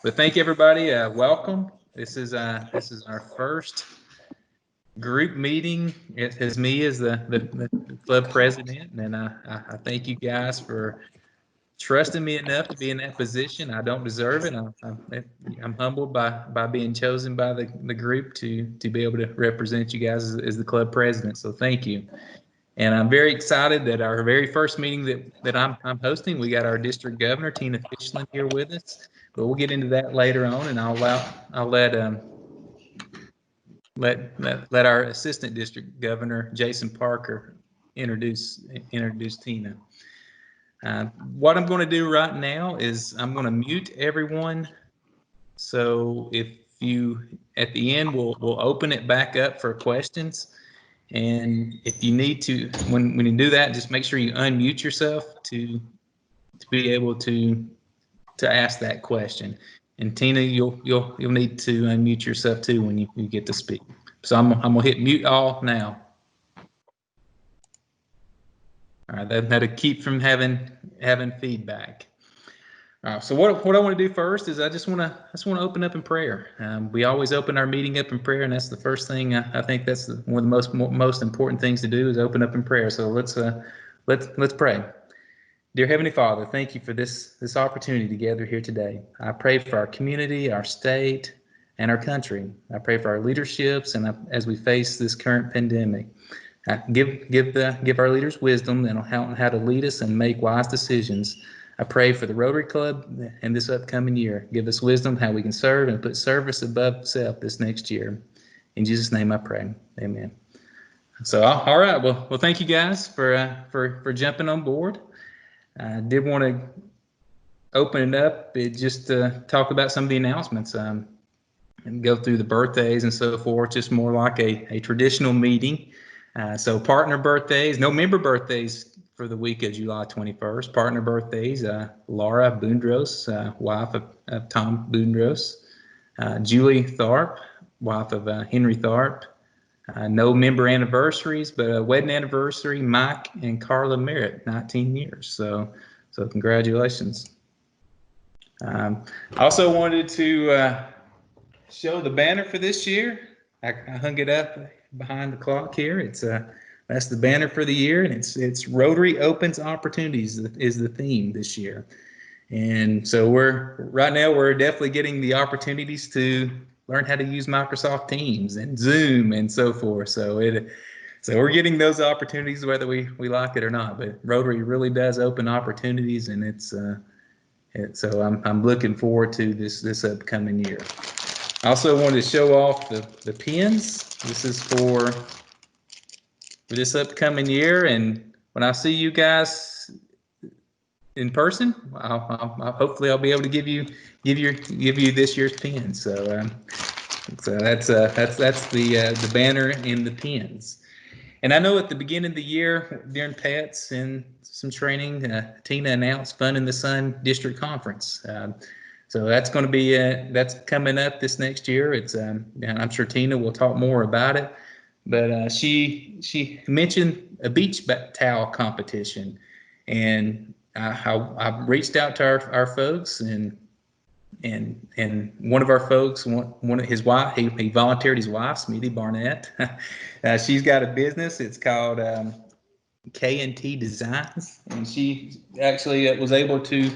But thank everybody. Welcome. This is our first group meeting. It is me as the club president, and I thank you guys for trusting me enough to be in that position. I don't deserve it. I'm humbled by being chosen by the group to be able to represent you guys as the club president. So thank you. And I'm very excited that our very first meeting that I'm hosting, we got our district governor, Tina Fischlin, here with us. But we'll get into that later on, and I'll let our assistant district governor, Jason Parker, introduce Tina. What I'm going to do right now is I'm going to mute everyone. So if you, at the end, we'll open it back up for questions. And if you need to, when you do that, just make sure you unmute yourself to be able to ask that question. And Tina, you'll need to unmute yourself too when you get to speak. So I'm gonna hit mute all now. All right, that'll keep from having feedback. All right, so what I want to do first is I just want to open up in prayer. We always open our meeting up in prayer, and that's the first thing. I think that's one of the most important things to do is open up in prayer. So let's pray. Dear Heavenly Father, thank you for this opportunity to gather here today. I pray for our community, our state, and our country. I pray for our leaderships, and as we face this current pandemic, give our leaders wisdom and how to lead us and make wise decisions. I pray for the Rotary Club in this upcoming year. Give us wisdom how we can serve and put service above self this next year. In Jesus' name I pray. Amen. So, all right. Well, thank you guys for jumping on board. I did want to open it up just to talk about some of the announcements and go through the birthdays and so forth, just more like a traditional meeting. So partner birthdays, no member birthdays for the week of July 21st. Partner birthdays, Laura Boondros, wife of Tom Boondros. Julie Tharp, wife of Henry Tharp. No member anniversaries, but a wedding anniversary, Mike and Carla Merritt, 19 years. So congratulations. I also wanted to show the banner for this year. I hung it up behind the clock here. That's the banner for the year, and it's Rotary Opens Opportunities is the theme this year. And so right now we're definitely getting the opportunities to learn how to use Microsoft Teams and Zoom and so forth. So we're getting those opportunities whether we like it or not. But Rotary really does open opportunities, and so I'm looking forward to this upcoming year. I also wanted to show off the pins. This is for this upcoming year, and when I see you guys in person, hopefully I'll be able to give you this year's pin. So that's the banner and the pins. And I know at the beginning of the year during PETS and some training, Tina announced Fun in the Sun District Conference. So that's going to be that's coming up this next year. And I'm sure Tina will talk more about it. But she mentioned a beach towel competition, and I reached out to our folks, and one of our folks, one of his wife, he volunteered his wife, Smithy Barnett. She's got a business. It's called K&T Designs, and she actually was able to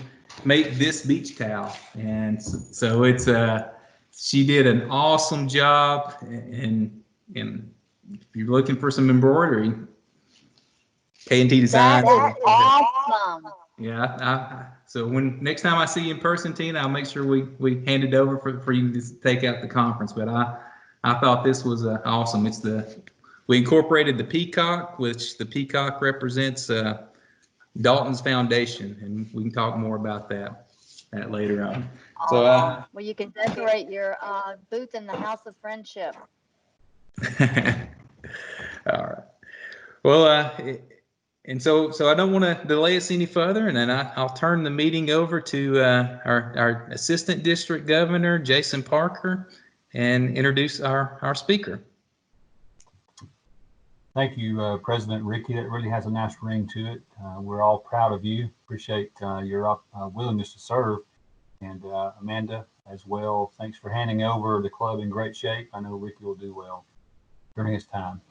make this beach towel, and so it's she did an awesome job, and if you're looking for some embroidery, K&T Designs. That's awesome. Yeah, so next time I see you in person, Tina, I'll make sure we hand it over for you to take out the conference. But I thought this was awesome. We incorporated the peacock, which the peacock represents Dalton's foundation, and we can talk more about that later on. So well, you can decorate your booth in the House of Friendship. All right. Well, and so I don't want to delay us any further, and then I'll turn the meeting over to our Assistant District Governor, Jason Parker, and introduce our speaker. Thank you, President Ricky. That really has a nice ring to it. We're all proud of you. Appreciate your willingness to serve. And Amanda, as well. Thanks for handing over the club in great shape. I know Ricky will do well during his time.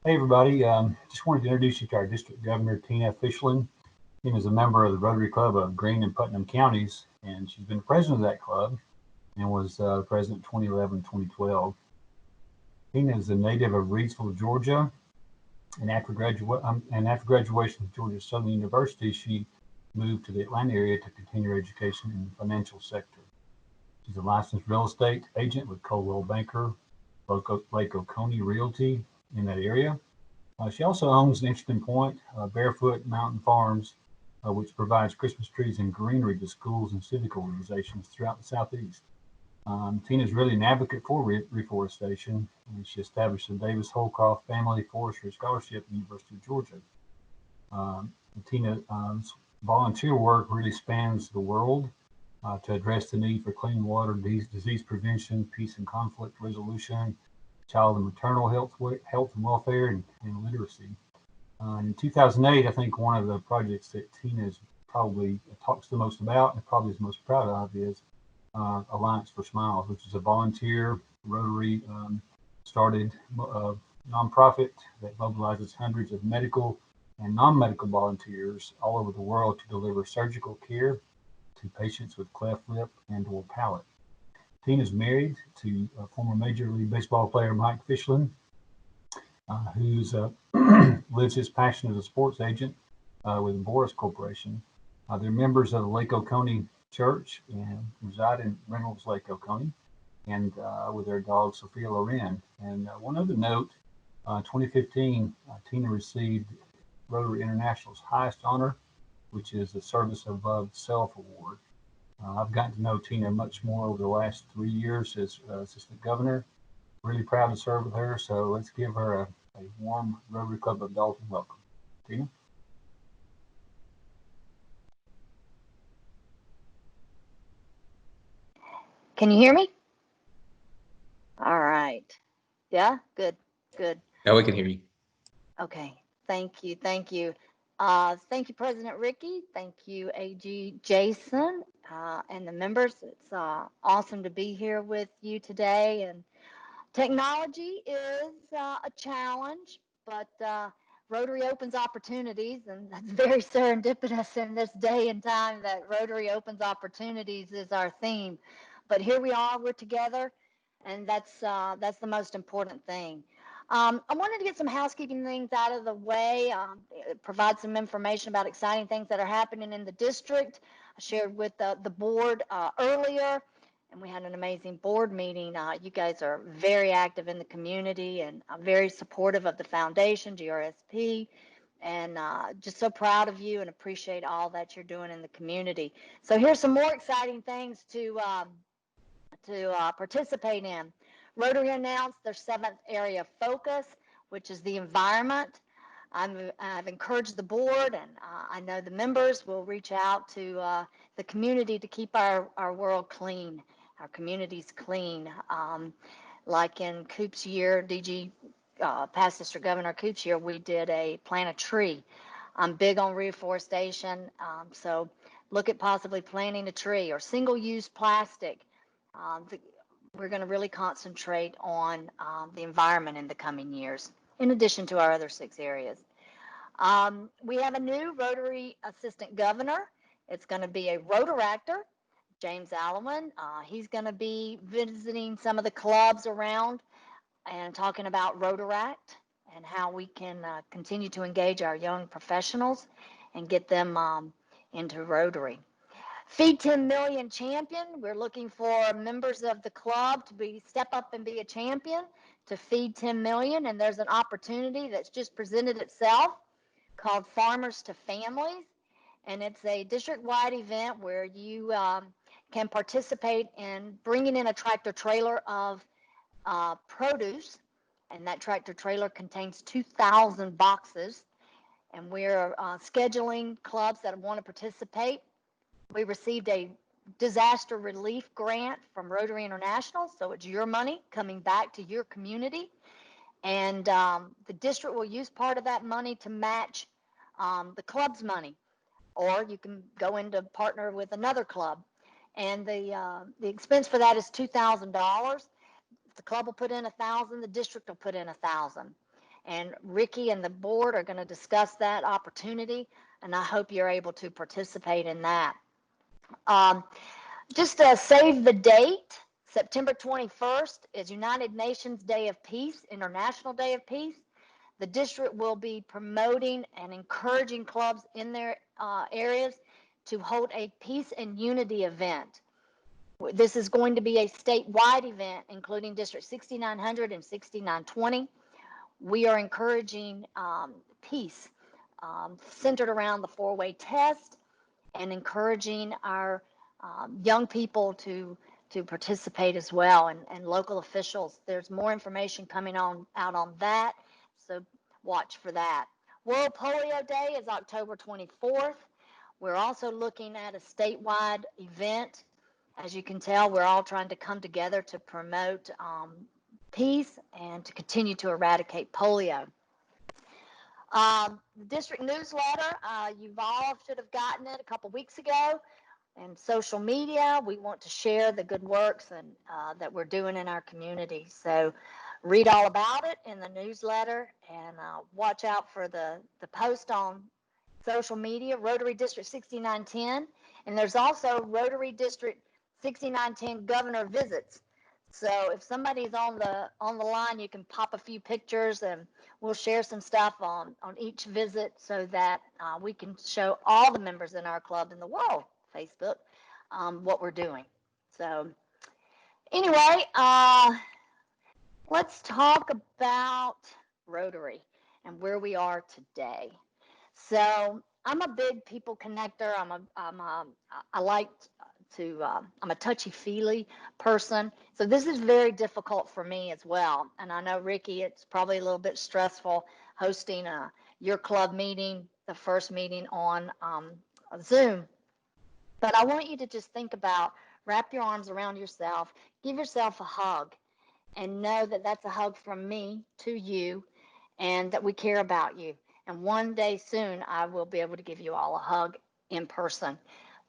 Hey, everybody. Just wanted to introduce you to our district governor, Tina Fischlin. Tina is a member of the Rotary Club of Greene and Putnam counties, and she's been president of that club and was president 2011-2012. Tina is a native of Reidsville, Georgia, and after graduation from Georgia Southern University, she moved to the Atlanta area to continue her education in the financial sector. She's a licensed real estate agent with Coldwell Banker, Lake Oconee Realty in that area. She also owns an Interesting Point, Barefoot Mountain Farms, which provides Christmas trees and greenery to schools and civic organizations throughout the Southeast. Tina is really an advocate for reforestation, and she established the Davis Holcroft Family Forestry Scholarship at the University of Georgia. Tina's volunteer work really spans the world to address the need for clean water, disease prevention, peace and conflict resolution, child and maternal health and welfare, and literacy. In 2008, I think one of the projects that Tina probably talks the most about and probably is most proud of is Alliance for Smiles, which is a volunteer Rotary started nonprofit that mobilizes hundreds of medical and non-medical volunteers all over the world to deliver surgical care to patients with cleft lip and or palate. Tina is married to former Major League Baseball player Mike Fischlin, who's lives his passion as a sports agent with Boris Corporation. They're members of the Lake Oconee Church and reside in Reynolds Lake Oconee, and with their dog Sophia Loren. And one other note, 2015, Tina received Rotary International's highest honor, which is the Service Above Self Award. I've gotten to know Tina much more over the last 3 years as assistant governor. Really proud to serve with her, so let's give her a warm Rotary Club of Dalton welcome. Tina? Can you hear me? All right. Yeah, good, good. Now we can hear you. Okay, thank you, thank you. Thank you, President Ricky. Thank you, AG Jason, and the members. It's awesome to be here with you today. And technology is a challenge, but Rotary opens opportunities, and that's very serendipitous in this day and time that Rotary opens opportunities is our theme. But here we are, we're together, and that's the most important thing. I wanted to get some housekeeping things out of the way, provide some information about exciting things that are happening in the district. I shared with the board earlier, and we had an amazing board meeting. You guys are very active in the community and very supportive of the foundation, GRSP, and just so proud of you and appreciate all that you're doing in the community. So here's some more exciting things to participate in. Rotary announced their 7th area of focus, which is the environment. I've encouraged the board, and I know the members will reach out to the community to keep our world clean, our communities clean. Like in Coop's year, DG, past District Governor Coop's year, we did a plant a tree. I'm big on reforestation, so look at possibly planting a tree or single-use plastic. We're going to really concentrate on the environment in the coming years, in addition to our other 6 areas. We have a new Rotary Assistant Governor. It's going to be a Rotaractor, James Allowan. He's going to be visiting some of the clubs around and talking about Rotaract and how we can continue to engage our young professionals and get them into Rotary. Feed 10 Million champion. We're looking for members of the club to step up and be a champion to feed 10 million. And there's an opportunity that's just presented itself called Farmers to Families. And it's a district-wide event where you can participate in bringing in a tractor trailer of produce. And that tractor trailer contains 2,000 boxes. And we're scheduling clubs that want to participate. We received a disaster relief grant from Rotary International, so it's your money coming back to your community. And the district will use part of that money to match the club's money, or you can go into partner with another club. and the expense for that is $2,000. The club will put in 1,000, the district will put in 1,000. And Ricky and the board are going to discuss that opportunity, and I hope you're able to participate in that. Just to save the date, September 21st is United Nations Day of Peace, International Day of Peace. The district will be promoting and encouraging clubs in their areas to hold a peace and unity event. This is going to be a statewide event, including District 6900 and 6920. We are encouraging peace centered around the four-way test and encouraging our young people to participate as well, and local officials. There's more information coming out on that, so watch for that. World Polio Day is October 24th. We're also looking at a statewide event. As you can tell, we're all trying to come together to promote peace and to continue to eradicate polio. The district newsletter, you've all should have gotten it a couple weeks ago. And social media, we want to share the good works and that we're doing in our community. So read all about it in the newsletter, and watch out for the post on social media, Rotary District 6910. And there's also Rotary District 6910 Governor Visits. So if somebody's on the line, you can pop a few pictures, and we'll share some stuff on each visit so that we can show all the members in our club in the world, Facebook, what we're doing. So anyway, let's talk about Rotary and where we are today. So I'm a big people connector. I'm a touchy-feely person. So this is very difficult for me as well. And I know, Ricky, it's probably a little bit stressful hosting your club meeting, the first meeting on Zoom. But I want you to just think about, wrap your arms around yourself, give yourself a hug, and know that that's a hug from me to you, and that we care about you. And one day soon, I will be able to give you all a hug in person.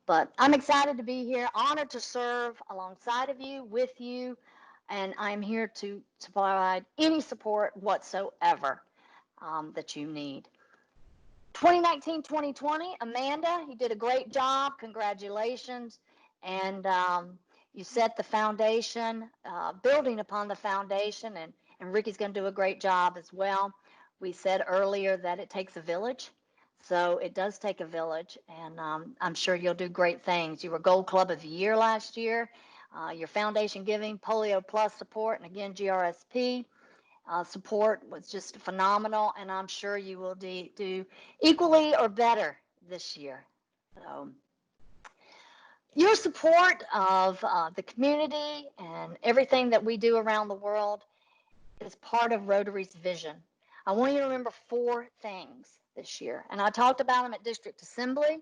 But I'm excited to be here, honored to serve alongside of you, with you, and I'm here to provide any support whatsoever that you need. 2019-2020, Amanda, you did a great job. Congratulations. And you set the foundation, building upon the foundation, and Ricky's going to do a great job as well. We said earlier that it takes a village. So it does take a village, and I'm sure you'll do great things. You were Gold Club of the Year last year. Your foundation giving, Polio Plus support, and again, GRSP support was just phenomenal, and I'm sure you will do equally or better this year. So your support of the community and everything that we do around the world is part of Rotary's vision. I want you to remember 4 things this year, and I talked about them at District Assembly,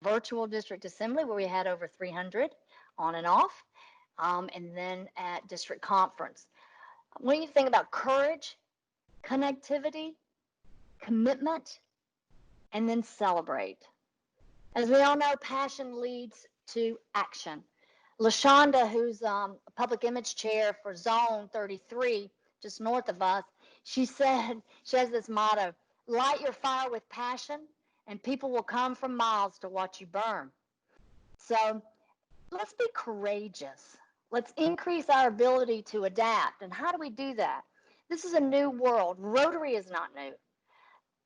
virtual District Assembly, where we had over 300 on and off, and then at District Conference. I want you to think about courage, connectivity, commitment, and then celebrate. As we all know, passion leads to action. LaShonda, who's a public image chair for Zone 33, just north of us, she said, she has this motto: light your fire with passion, and people will come from miles to watch you burn. So let's be courageous. Let's increase our ability to adapt. And how do we do that? This is a new world. Rotary is not new.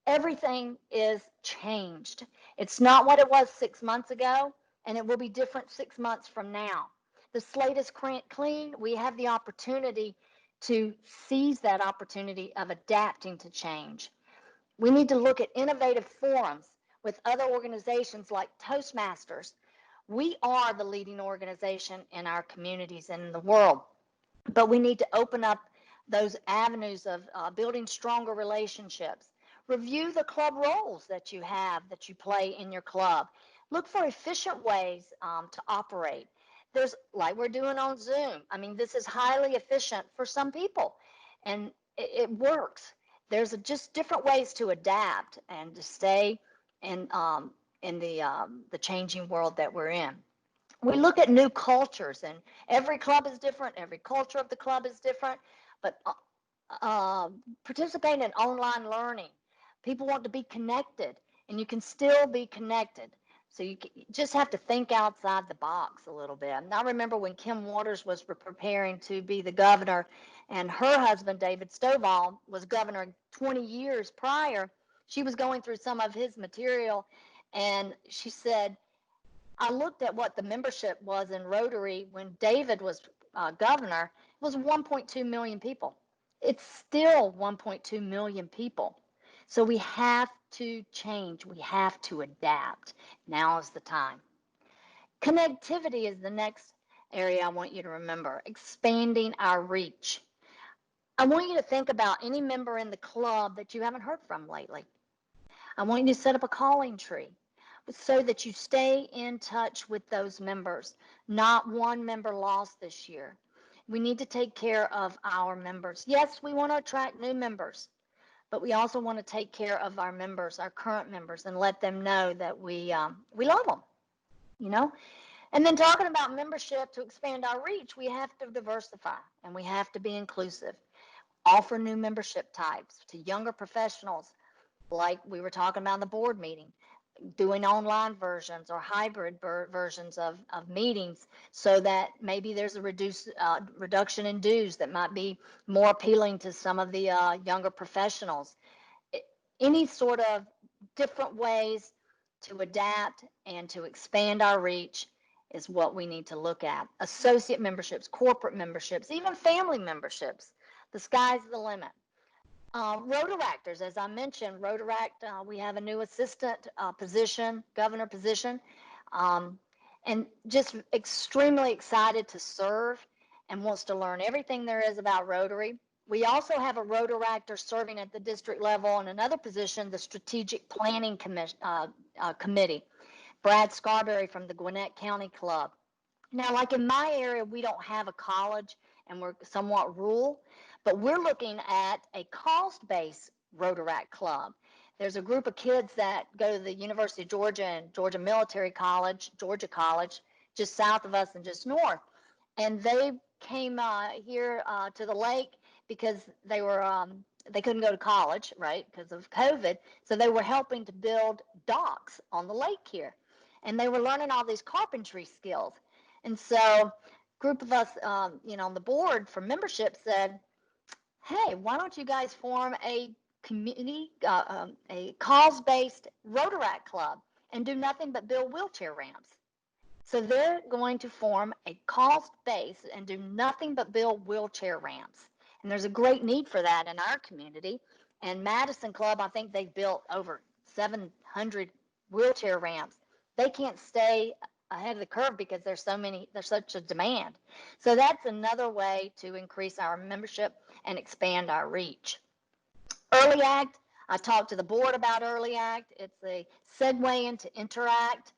Everything is changed. It's not what it was 6 months ago, and it will be different 6 months from now. The slate is clean. We have the opportunity to seize that opportunity of adapting to change. We need to look at innovative forums with other organizations like Toastmasters. We are the leading organization in our communities and in the world, but we need to open up those avenues of building stronger relationships. Review the club roles that you have, that you play in your club. Look for efficient ways to operate. There's, like we're doing on Zoom. I mean, this is highly efficient for some people, and it works. There's just different ways to adapt and to stay in the changing world that we're in. We look at new cultures, and every club is different. Every culture of the club is different. But participate in online learning. People want to be connected, and you can still be connected. So you just have to think outside the box a little bit. And I remember when Kim Waters was preparing to be the governor, and her husband, David Stovall, was governor 20 years prior. She was going through some of his material, and she said, I looked at what the membership was in Rotary when David was governor. It was 1.2 million people. It's still 1.2 million people. So we have to change. We have to adapt. Now is the time. Connectivity is the next area I want you to remember. Expanding our reach. I want you to think about any member in the club that you haven't heard from lately. I want you to set up a calling tree so that you stay in touch with those members. Not one member lost this year. We need to take care of our members. Yes, we want to attract new members, but we also want to take care of our members, our current members, and let them know that we love them, you know? And then talking about membership, to expand our reach, we have to diversify and we have to be inclusive. Offer new membership types to younger professionals, like we were talking about in the board meeting, doing online versions or hybrid versions of meetings, so that maybe there's a reduction in dues that might be more appealing to some of the younger professionals. Any sort of different ways to adapt and to expand our reach is what we need to look at. Associate memberships, corporate memberships, even family memberships. The sky's the limit. Rotaractors, as I mentioned, Rotaract, we have a new assistant position, governor position, and just extremely excited to serve and wants to learn everything there is about Rotary. We also have a Rotaractor serving at the district level in another position, the Strategic Planning Committee, Brad Scarberry from the Gwinnett County Club. Now, like in my area, we don't have a college and we're somewhat rural, but we're looking at a cost-based Rotaract club. There's a group of kids that go to the University of Georgia and Georgia Military College, Georgia College, just south of us and just north. And they came here to the lake because they couldn't go to college, right, because of COVID. So they were helping to build docks on the lake here. And they were learning all these carpentry skills. And so a group of us, on the board for membership said, hey, why don't you guys form a community, a cause-based Rotaract club and do nothing but build wheelchair ramps? So they're going to form a cost-based and do nothing but build wheelchair ramps. And there's a great need for that in our community. And Madison Club, I think they've built over 700 wheelchair ramps. They can't stay ahead of the curve because there's such a demand. So that's another way to increase our membership and expand our reach. Early Act, I talked to the board about Early Act. It's a segue into Interact.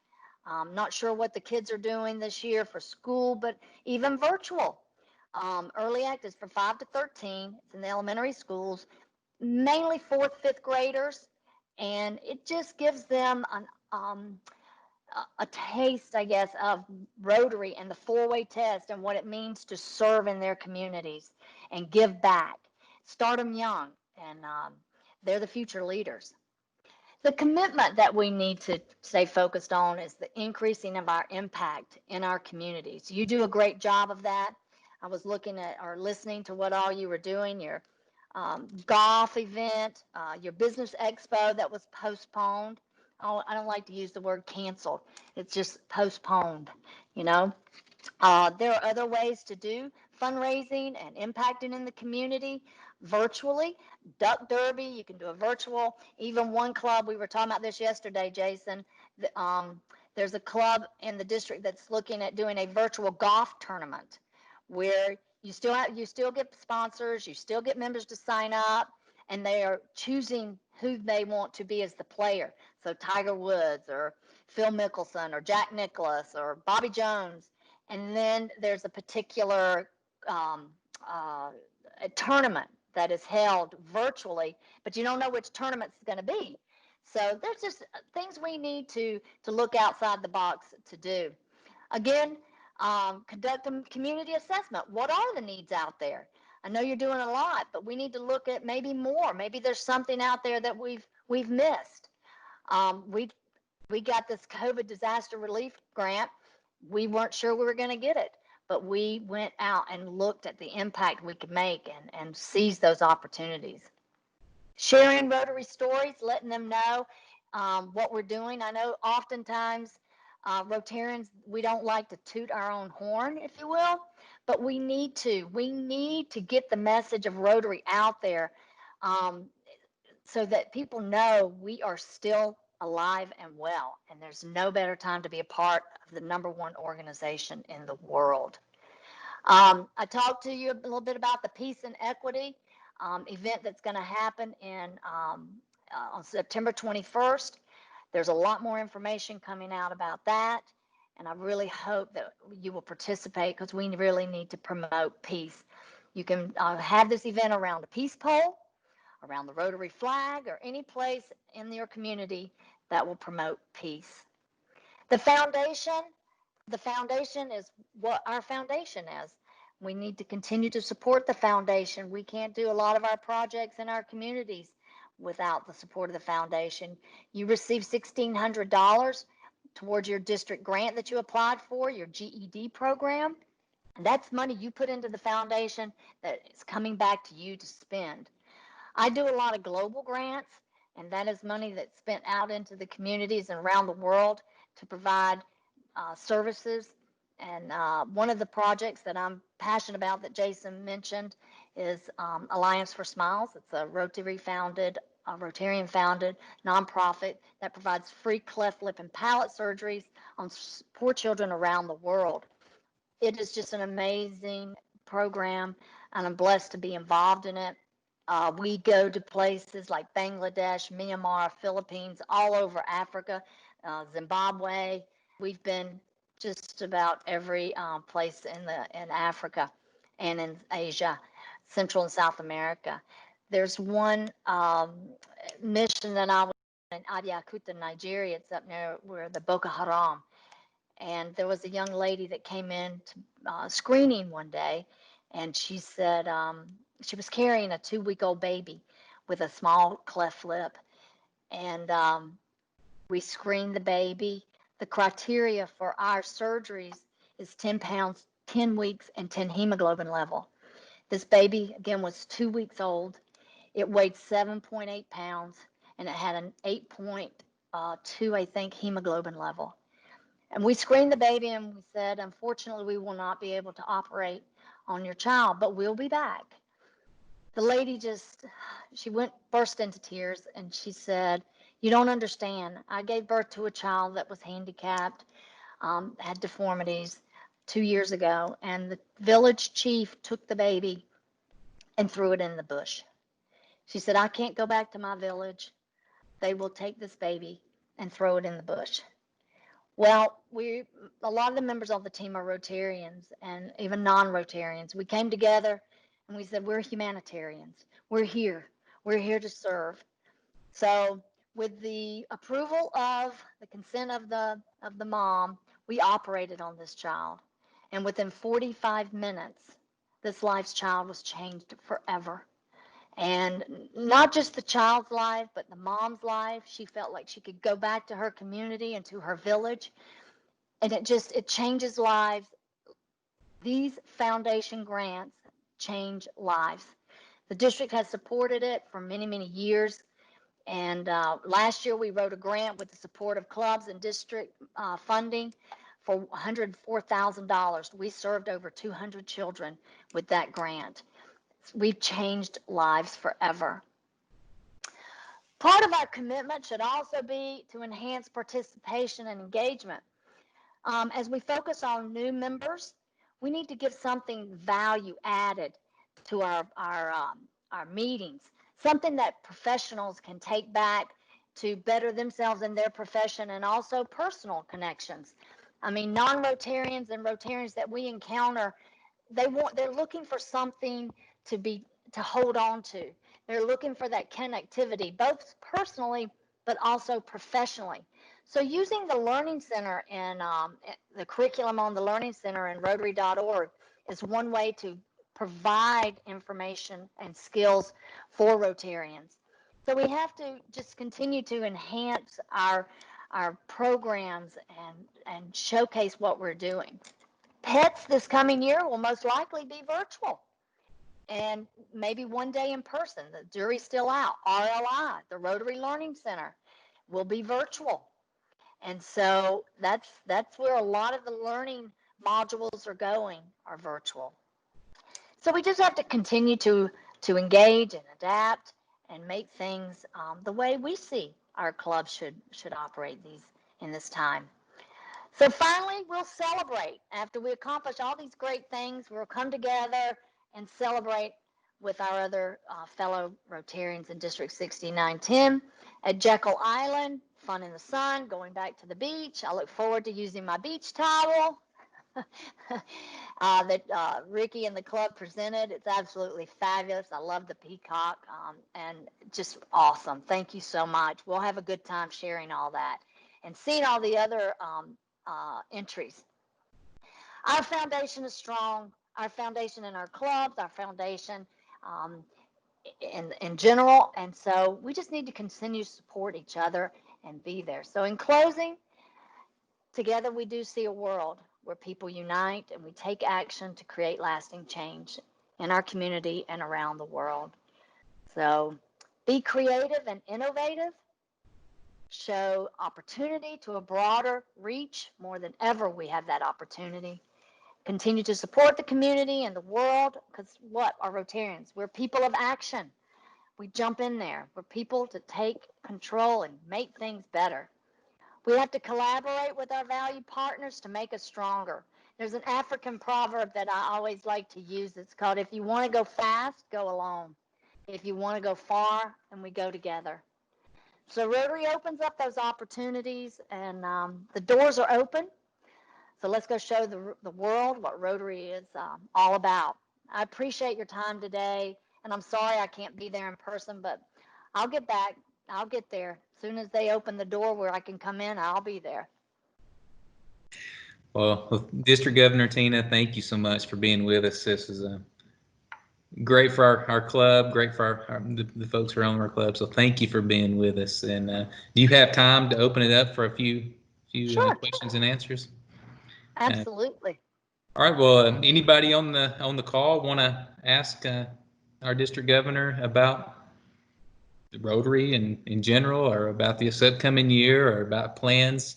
I'm not sure what the kids are doing this year for school, but even virtual. Early Act is for 5 to 13. It's in the elementary schools, mainly 4th, 5th graders, and it just gives them a taste, I guess, of Rotary and the 4-way test and what it means to serve in their communities and give back. Start them young, and they're the future leaders. The commitment that we need to stay focused on is the increasing of our impact in our communities. You do a great job of that. I was looking at or listening to what all you were doing, your golf event, your business expo that was postponed. Oh, I don't like to use the word canceled. It's just postponed, you know. There are other ways to do fundraising and impacting in the community virtually. Duck Derby, you can do a virtual. Even one club, we were talking about this yesterday, Jason. There's a club in the district that's looking at doing a virtual golf tournament where you still get sponsors, you still get members to sign up, and they are choosing who they want to be as the player. So Tiger Woods or Phil Mickelson or Jack Nicklaus or Bobby Jones. And then there's a particular a tournament that is held virtually, but you don't know which tournament it's going to be. So there's just things we need to look outside the box to do. Again, conduct a community assessment. What are the needs out there? I know you're doing a lot, but we need to look at maybe more. Maybe there's something out there that we've missed. We got this COVID disaster relief grant. We weren't sure we were going to get it, but we went out and looked at the impact we could make and seized those opportunities. Sharing Rotary stories, letting them know what we're doing. I know oftentimes Rotarians, we don't like to toot our own horn, if you will, but we need to. We need to get the message of Rotary out there so that people know we are still alive and well, and there's no better time to be a part of the #1 organization in the world. I talked to you a little bit about the Peace and Equity event that's going to happen on September 21st. There's a lot more information coming out about that, and I really hope that you will participate because we really need to promote peace. You can have this event around a peace pole, around the Rotary flag, or any place in your community that will promote peace. The foundation is what our foundation is. We need to continue to support the foundation. We can't do a lot of our projects in our communities without the support of the foundation. You receive $1,600 towards your district grant that you applied for, your GED program. And that's money you put into the foundation that is coming back to you to spend. I do a lot of global grants, and that is money that's spent out into the communities and around the world to provide services. And one of the projects that I'm passionate about that Jason mentioned is Alliance for Smiles. It's a Rotarian founded nonprofit that provides free cleft lip and palate surgeries on poor children around the world. It is just an amazing program, and I'm blessed to be involved in it. We go to places like Bangladesh, Myanmar, Philippines, all over Africa, Zimbabwe. We've been just about every place in Africa and in Asia, Central and South America. There's one mission that I was in Abeokuta, Nigeria. It's up near where the Boko Haram. And there was a young lady that came in to screening one day, and she said she was carrying a 2-week-old baby with a small cleft lip. And we screened the baby. The criteria for our surgeries is 10 pounds, 10 weeks, and 10 hemoglobin level. This baby, again, was 2 weeks old. It weighed 7.8 pounds, and it had an 8.2, I think, hemoglobin level. And we screened the baby and we said, unfortunately, we will not be able to operate on your child, but we'll be back. The lady she burst into tears, and she said, you don't understand. I gave birth to a child that was handicapped, had deformities 2 years ago, and the village chief took the baby and threw it in the bush. She said, I can't go back to my village. They will take this baby and throw it in the bush. Well, a lot of the members of the team are Rotarians and even non-Rotarians. We came together and we said, we're humanitarians. We're here to serve. So with the approval of the consent of the mom, we operated on this child. And within 45 minutes, this child was changed forever. And not just the child's life, but the mom's life. She felt like she could go back to her community and to her village. And it changes lives. These foundation grants change lives. The district has supported it for many, many years. And last year we wrote a grant with the support of clubs and district funding for $104,000. We served over 200 children with that grant. We've changed lives forever. Part of our commitment should also be to enhance participation and engagement. As we focus on new members, we need to give something value added to our meetings, something that professionals can take back to better themselves in their profession, and also personal connections. I mean, non-Rotarians and Rotarians that we encounter, they're looking for something to hold on to. They're looking for that connectivity, both personally but also professionally. So using the Learning Center and the curriculum on the Learning Center and Rotary.org is one way to provide information and skills for Rotarians. So we have to just continue to enhance our programs and showcase what we're doing. Pets this coming year will most likely be virtual and maybe one day in person. The jury's still out. RLI, the Rotary Learning Center, will be virtual. And so that's where a lot of the learning modules are going, are virtual. So we just have to continue to engage and adapt and make things the way we see our club should operate in this time. So finally, we'll celebrate. After we accomplish all these great things, we'll come together and celebrate with our other fellow Rotarians in District 6910 at Jekyll Island. Fun in the sun, going back to the beach. I look forward to using my beach towel that Ricky and the club presented. It's absolutely fabulous. I love the peacock and just awesome. Thank you so much. We'll have a good time sharing all that and seeing all the other entries. Our foundation is strong. Our foundation in our clubs, our foundation in general. And so we just need to continue to support each other and be there. So in closing, together we do see a world where people unite and we take action to create lasting change in our community and around the world. So be creative and innovative. Show opportunity to a broader reach. More than ever, we have that opportunity. Continue to support the community and the world, because what are Rotarians? We're people of action. We jump in there. We're people to take control and make things better. We have to collaborate with our valued partners to make us stronger. There's an African proverb that I always like to use. It's called, if you want to go fast, go alone. If you want to go far, and we go together. So Rotary opens up those opportunities, and the doors are open. So let's go show the world what Rotary is all about. I appreciate your time today, and I'm sorry I can't be there in person, but I'll get back. I'll get there. As soon as they open the door where I can come in, I'll be there. Well, District Governor Tina, thank you so much for being with us. This is great for our club, great for the folks who are on our club. So thank you for being with us. And do you have time to open it up for a few Sure. questions and answers? Absolutely. All right. Well, anybody on the call want to ask our district governor about the Rotary and in general, or about this upcoming year, or about plans?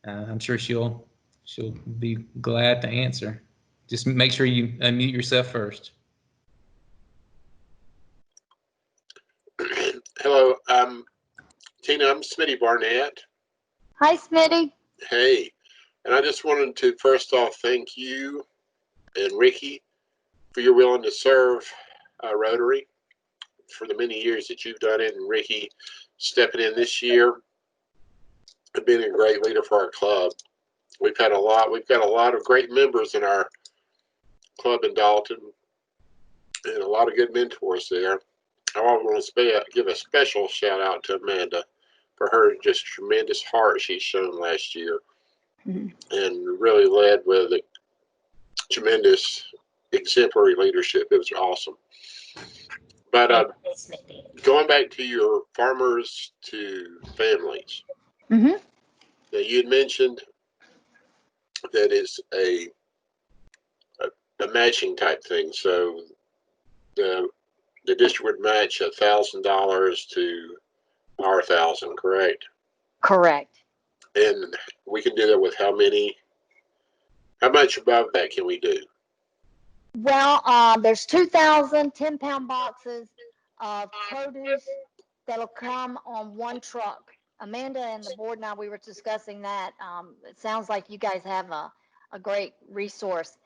I'm sure she'll be glad to answer. Just make sure you unmute yourself first. Hello, Tina, I'm Smitty Barnett. Hi, Smitty. Hey, and I just wanted to first off thank you and Ricky for your willing to serve Rotary for the many years that you've done it, and Ricky stepping in this year and being a great leader for our club. We've got a lot of great members in our club in Dalton, and a lot of good mentors there. I want to give a special shout out to Amanda for her just tremendous heart she's shown last year, and really led with a tremendous exemplary leadership. It was awesome. But going back to your farmers to families, Mm-hmm. that you had mentioned that is a matching type thing. So the district would match $1,000 to our 1,000, correct? Correct. And we can do that with how much above that can we do? Well, there's 2,000 10-pound boxes of produce that'll come on one truck. Amanda and the board and I, we were discussing that. It sounds like you guys have a great resource.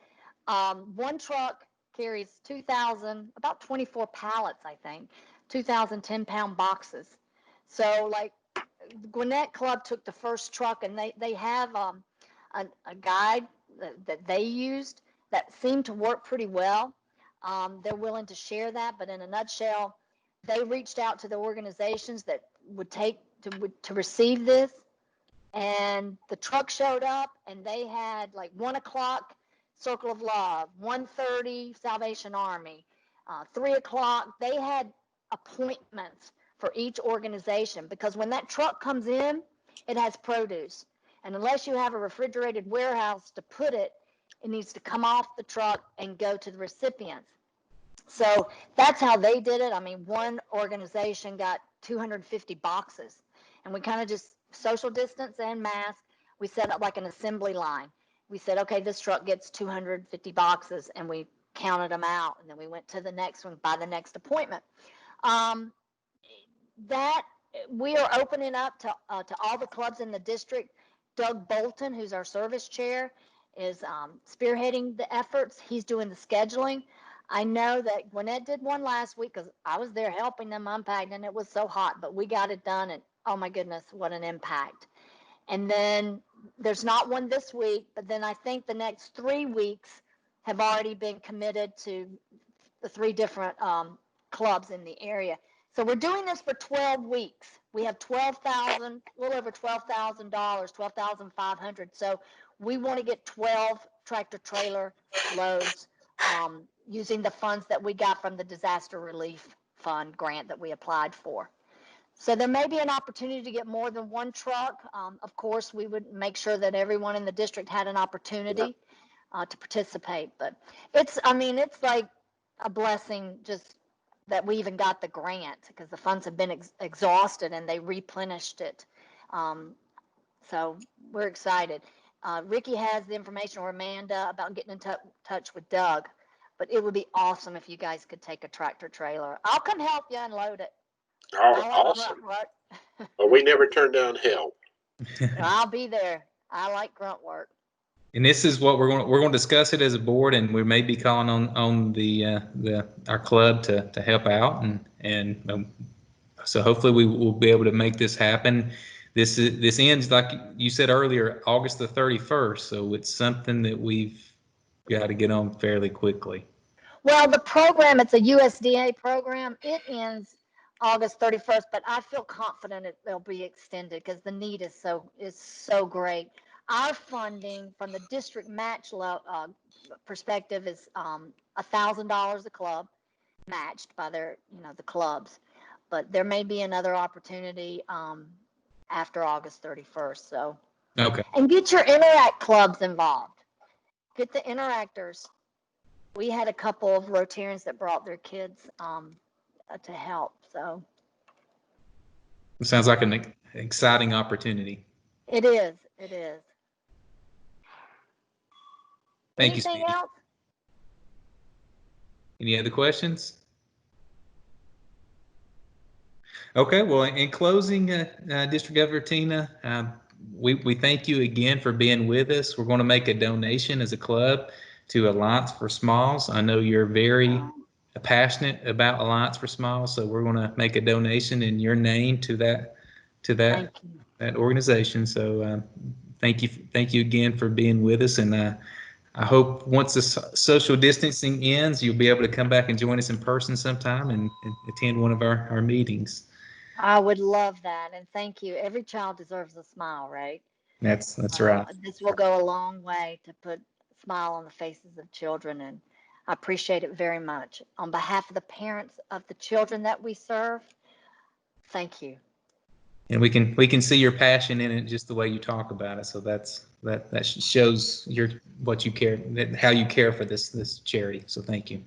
One truck carries 2,000, about 24 pallets, I think, 2,000 10-pound boxes. So like Gwinnett Club took the first truck, and they have a guide that they used that seemed to work pretty well. They're willing to share that, but in a nutshell, they reached out to the organizations that would take to receive this, And the truck showed up, and they had like 1 o'clock Circle of Love, 1:30 Salvation Army, 3 o'clock. They had appointments for each organization, because when that truck comes in, it has produce. And unless you have a refrigerated warehouse to put it, it needs to come off the truck and go to the recipients. So that's how they did it. I mean, one organization got 250 boxes, and we kind of just social distance and mask. We set up like an assembly line. We said, okay, this truck gets 250 boxes, and we counted them out, and then we went to the next one by the next appointment. That we are opening up to all the clubs in the district. Doug Bolton, who's our service chair, is spearheading the efforts. He's doing the scheduling. I know that Gwinnett did one last week because I was there helping them unpack, and it was so hot, but we got it done, and oh my goodness, what an impact. And then there's not one this week, but then I think the next 3 weeks have already been committed to the 3 different clubs in the area. So we're doing this for 12 weeks. We have $12,000, a little over $12,000, $12,500. So we want to get 12 tractor trailer loads using the funds that we got from the disaster relief fund grant that we applied for. So there may be an opportunity to get more than one truck. Of course, we would make sure that everyone in the district had an opportunity to participate. But it's like a blessing just that we even got the grant, because the funds have been exhausted and they replenished it. So we're excited. Ricky has the information, or Amanda, about getting in touch with Doug. But it would be awesome if you guys could take a tractor trailer. I'll come help you unload it. Awesome. Well, we never turn down help. I'll be there. I like grunt work. And this is what we're going to discuss it as a board, and we may be calling on our club to help out, and so hopefully we will be able to make this happen. This ends, like you said earlier, August the 31st. So it's something that we've got to get on fairly quickly. Well, the program, it's a USDA program. It ends August 31st, but I feel confident it'll be extended because the need is so great. Our funding from the district match perspective is $1,000 a club, matched by the clubs. But there may be another opportunity after August 31st. So okay. And get your Interact clubs involved. Get the Interactors. We had a couple of Rotarians that brought their kids to help. So it sounds like an exciting opportunity. It is. It is. Thank Anything you, else? Any other questions? Okay, well, in closing, District Governor Tina, we thank you again for being with us. We're going to make a donation as a club to Alliance for Smiles. I know you're very passionate about Alliance for Smiles, so we're going to make a donation in your name to that organization. So thank you again for being with us, and I hope once the social distancing ends, you'll be able to come back and join us in person sometime and attend one of our meetings. I would love that, and thank you. Every child deserves a smile, right? That's right. This will go a long way to put a smile on the faces of children, and I appreciate it very much. On behalf of the parents of the children that we serve, thank you. And we can see your passion in it, just the way you talk about it. So that shows what you care, how you care for this charity. So thank you.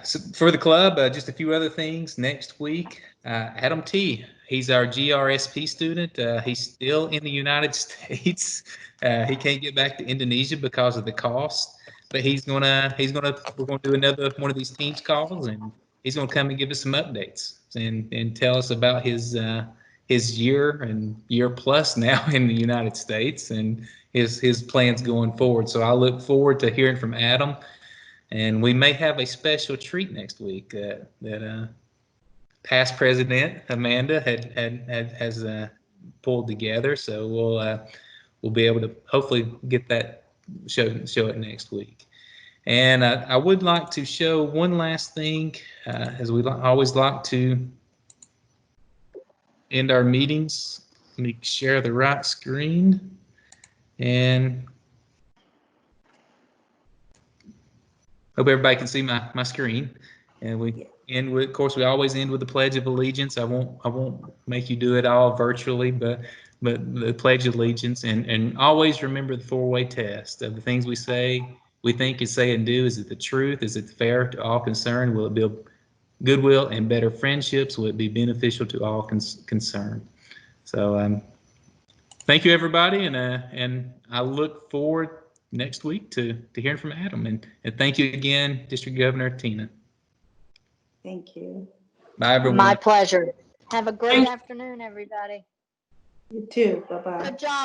So for the club, just a few other things. Next week, Adam T. He's our GRSP student. He's still in the United States. He can't get back to Indonesia because of the cost. But we're gonna do another one of these Teams calls, and he's gonna come and give us some updates and tell us about his year and year plus now in the United States and his plans going forward. So I look forward to hearing from Adam. And we may have a special treat next week that past president Amanda has pulled together. So we'll be able to hopefully get that show it next week. And I would like to show one last thing, as we always like to end our meetings let me share the right screen. And hope everybody can see my screen. And we end with, of course, we always end with the Pledge of Allegiance. I won't make you do it all virtually, but the Pledge of Allegiance, and always remember the four-way test of the things we say, we think, and say and do. Is it the truth? Is it fair to all concerned? Will it build goodwill and better friendships? Will it be beneficial to all concerned? So thank you, everybody, and I look forward next week to hearing from Adam. And thank you again, District Governor Tina. Thank you. Bye, everyone. My pleasure. Have a great afternoon, everybody. You too. Bye-bye. Good job.